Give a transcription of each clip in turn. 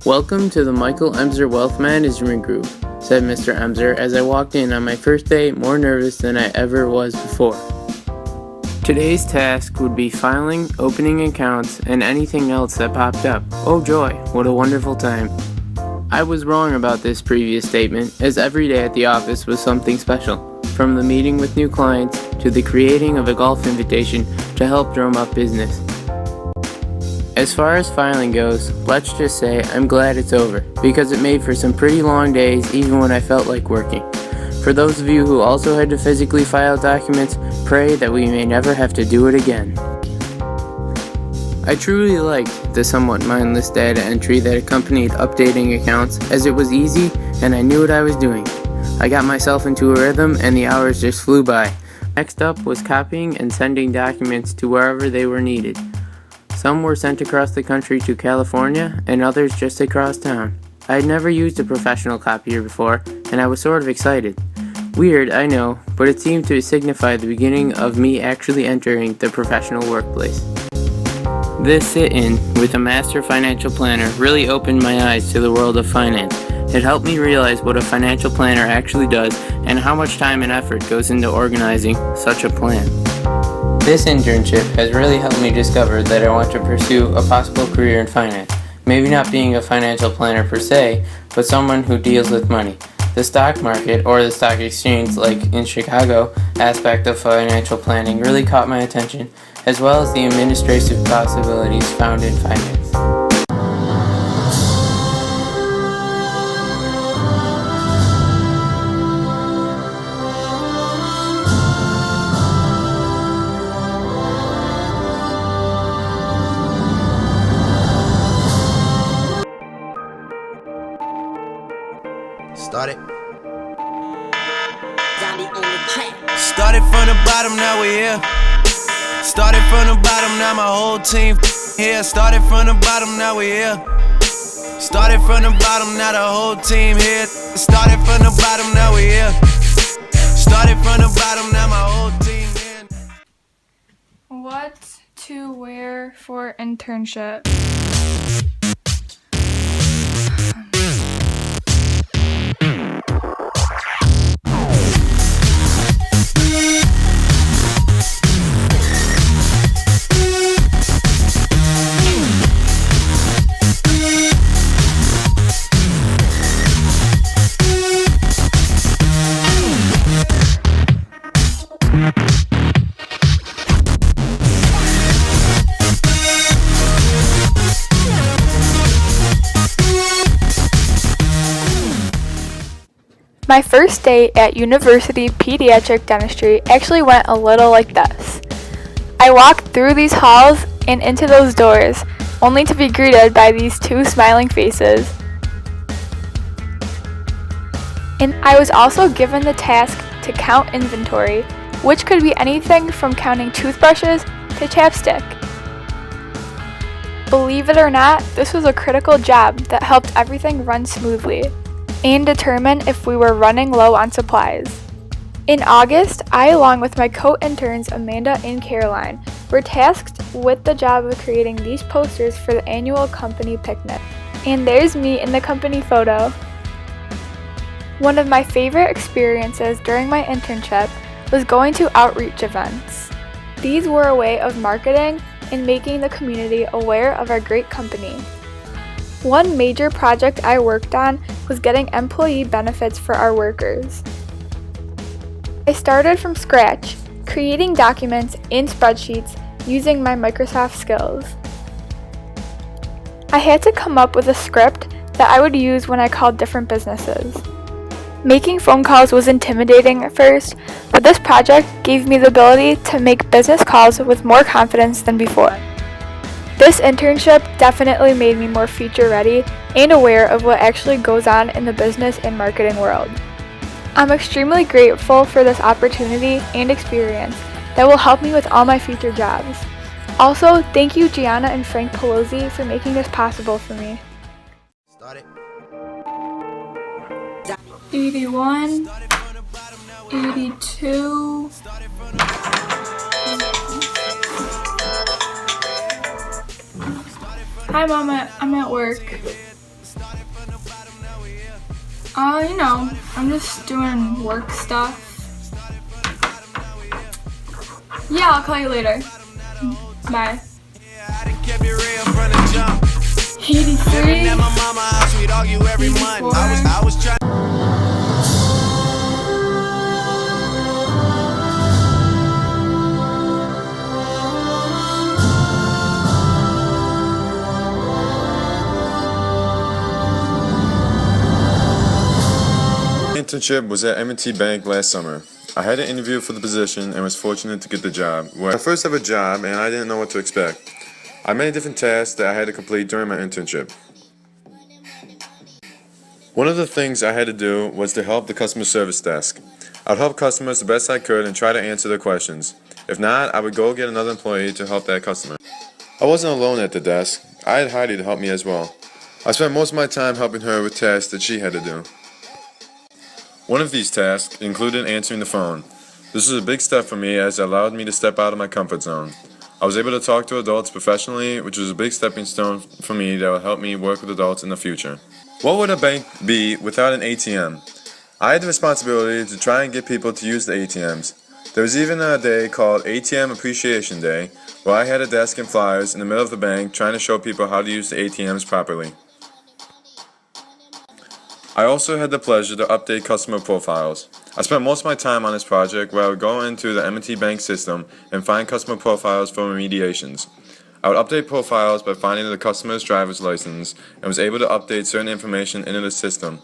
"Welcome to the Michael Emser Wealth Management Group," said Mr. Emser as I walked in on my first day, more nervous than I ever was before. Today's task would be filing, opening accounts, and anything else that popped up. Oh joy, what a wonderful time. I was wrong about this previous statement, as every day at the office was something special, from the meeting with new clients to the creating of a golf invitation to help drum up business. As far as filing goes, let's just say I'm glad it's over, because it made for some pretty long days even when I felt like working. For those of you who also had to physically file documents, pray that we may never have to do it again. I truly liked the somewhat mindless data entry that accompanied updating accounts, as it was easy and I knew what I was doing. I got myself into a rhythm and the hours just flew by. Next up was copying and sending documents to wherever they were needed. Some were sent across the country to California, and others just across town. I had never used a professional copier before, and I was sort of excited. Weird, I know, but it seemed to signify the beginning of me actually entering the professional workplace. This sit-in with a master financial planner really opened my eyes to the world of finance. It helped me realize what a financial planner actually does and how much time and effort goes into organizing such a plan. This internship has really helped me discover that I want to pursue a possible career in finance. Maybe not being a financial planner per se, but someone who deals with money. The stock market, or the stock exchange like in Chicago, aspect of financial planning really caught my attention, as well as the administrative possibilities found in finance. Started from the bottom, now we here. Started from the bottom, now my whole team here. Started from the bottom, now we here. Started from the bottom, now the whole team here. Started from the bottom, now we here. Started from the bottom, now my whole team here. What to wear for internship? My first day at University Pediatric Dentistry actually went a little like this. I walked through these halls and into those doors, only to be greeted by these two smiling faces. And I was also given the task to count inventory, which could be anything from counting toothbrushes to chapstick. Believe it or not, this was a critical job that helped everything run smoothly and determine if we were running low on supplies. In August, I, along with my co-interns Amanda and Caroline, were tasked with the job of creating these posters for the annual company picnic. And there's me in the company photo. One of my favorite experiences during my internship was going to outreach events. These were a way of marketing and making the community aware of our great company. One major project I worked on was getting employee benefits for our workers. I started from scratch, creating documents and spreadsheets using my Microsoft skills. I had to come up with a script that I would use when I called different businesses. Making phone calls was intimidating at first, but this project gave me the ability to make business calls with more confidence than before. This internship definitely made me more future ready and aware of what actually goes on in the business and marketing world. I'm extremely grateful for this opportunity and experience that will help me with all my future jobs. Also, thank you Gianna and Frank Pelosi for making this possible for me. 81, 82. Hi Mama, I'm at work. I'm just doing work stuff. Yeah, I'll call you later. Bye. 83. Internship was at M&T Bank last summer. I had an interview for the position and was fortunate to get the job. My first ever job, and I didn't know what to expect. I had many different tasks that I had to complete during my internship. One of the things I had to do was to help the customer service desk. I'd help customers the best I could and try to answer their questions. If not, I would go get another employee to help that customer. I wasn't alone at the desk. I had Heidi to help me as well. I spent most of my time helping her with tasks that she had to do. One of these tasks included answering the phone. This was a big step for me as it allowed me to step out of my comfort zone. I was able to talk to adults professionally, which was a big stepping stone for me that will help me work with adults in the future. What would a bank be without an ATM? I had the responsibility to try and get people to use the ATMs. There was even a day called ATM Appreciation Day, where I had a desk and flyers in the middle of the bank trying to show people how to use the ATMs properly. I also had the pleasure to update customer profiles. I spent most of my time on this project where I would go into the M&T Bank system and find customer profiles for remediations. I would update profiles by finding the customer's driver's license and was able to update certain information into the system.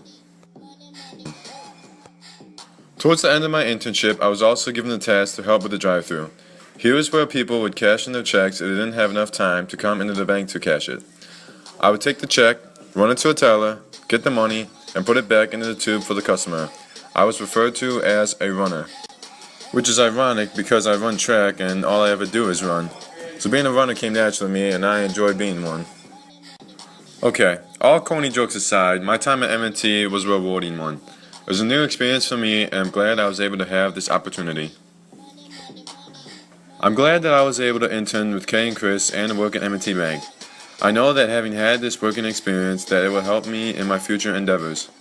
Towards the end of my internship, I was also given the task to help with the drive-thru. Here is where people would cash in their checks if they didn't have enough time to come into the bank to cash it. I would take the check, run it to a teller, get the money, and put it back into the tube for the customer. I was referred to as a runner, which is ironic because I run track and all I ever do is run. So being a runner came natural to me and I enjoy being one. Okay, all corny jokes aside, my time at M&T was a rewarding one. It was a new experience for me and I'm glad I was able to have this opportunity. I'm glad that I was able to intern with Kay and Chris and work at M&T Bank. I know that having had this working experience that it will help me in my future endeavors.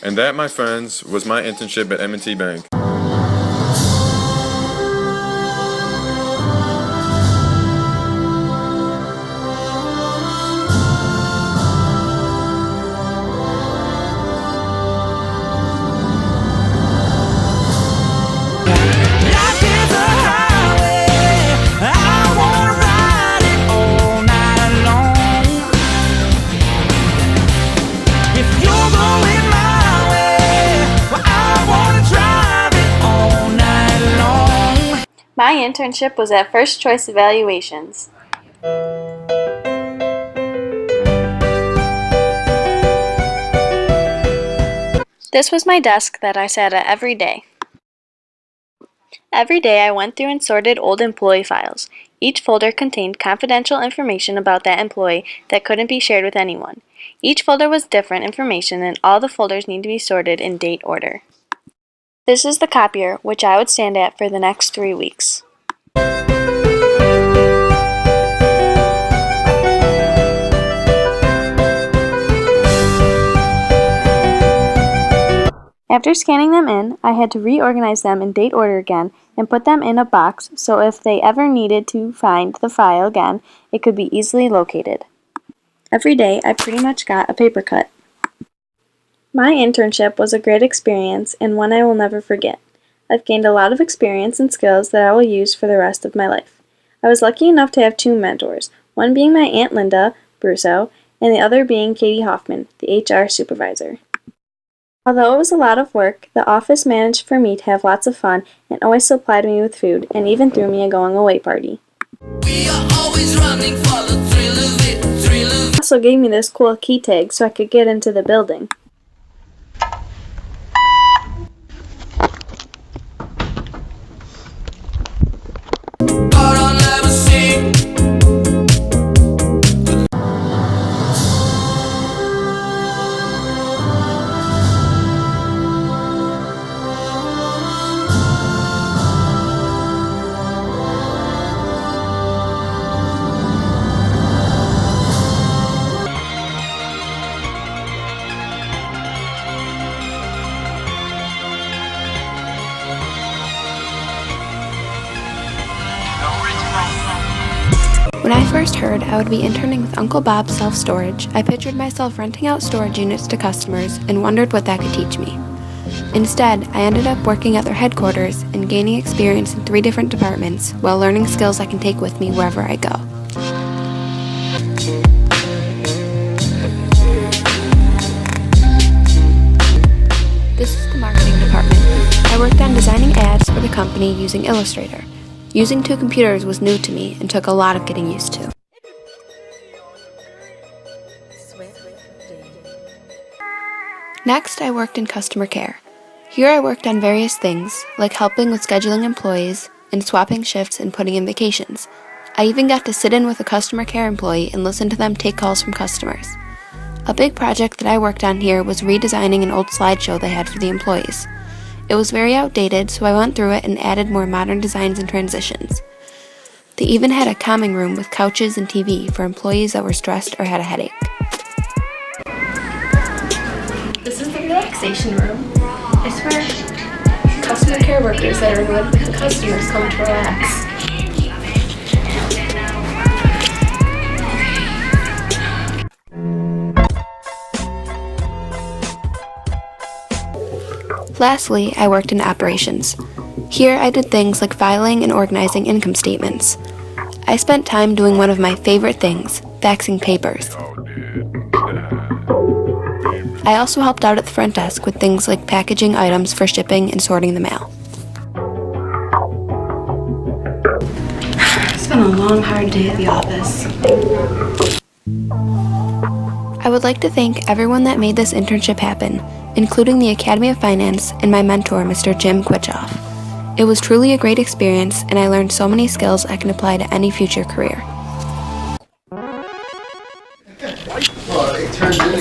And that, my friends, was my internship at M&T Bank. My internship was at First Choice Evaluations. This was my desk that I sat at every day. Every day I went through and sorted old employee files. Each folder contained confidential information about that employee that couldn't be shared with anyone. Each folder was different information and all the folders need to be sorted in date order. This is the copier, which I would stand at for the next 3 weeks. After scanning them in, I had to reorganize them in date order again and put them in a box so if they ever needed to find the file again, it could be easily located. Every day, I pretty much got a paper cut. My internship was a great experience and one I will never forget. I've gained a lot of experience and skills that I will use for the rest of my life. I was lucky enough to have 2 mentors, one being my Aunt Linda Brusso and the other being Katie Hoffman, the HR supervisor. Although it was a lot of work, the office managed for me to have lots of fun and always supplied me with food and even threw me a going-away party. We are always running for the thrill of it, thrill of it. Also gave me this cool key tag so I could get into the building. But I'll never see. first heard I would be interning with Uncle Bob's Self-Storage, I pictured myself renting out storage units to customers and wondered what that could teach me. Instead, I ended up working at their headquarters and gaining experience in 3 different departments while learning skills I can take with me wherever I go. This is the marketing department. I worked on designing ads for the company using Illustrator. Using 2 computers was new to me and took a lot of getting used to. Next, I worked in customer care. Here I worked on various things, like helping with scheduling employees and swapping shifts and putting in vacations. I even got to sit in with a customer care employee and listen to them take calls from customers. A big project that I worked on here was redesigning an old slideshow they had for the employees. It was very outdated, so I went through it and added more modern designs and transitions. They even had a calming room with couches and TV for employees that were stressed or had a headache. This is the relaxation room. It's where customer care workers that are annoyed with the customers come to relax. Lastly, I worked in operations. Here I did things like filing and organizing income statements. I spent time doing one of my favorite things, faxing papers. I also helped out at the front desk with things like packaging items for shipping and sorting the mail. It's been a long, hard day at the office. I would like to thank everyone that made this internship happen, including the Academy of Finance and my mentor, Mr. Jim Quitchoff. It was truly a great experience, and I learned so many skills I can apply to any future career. Well, it turns into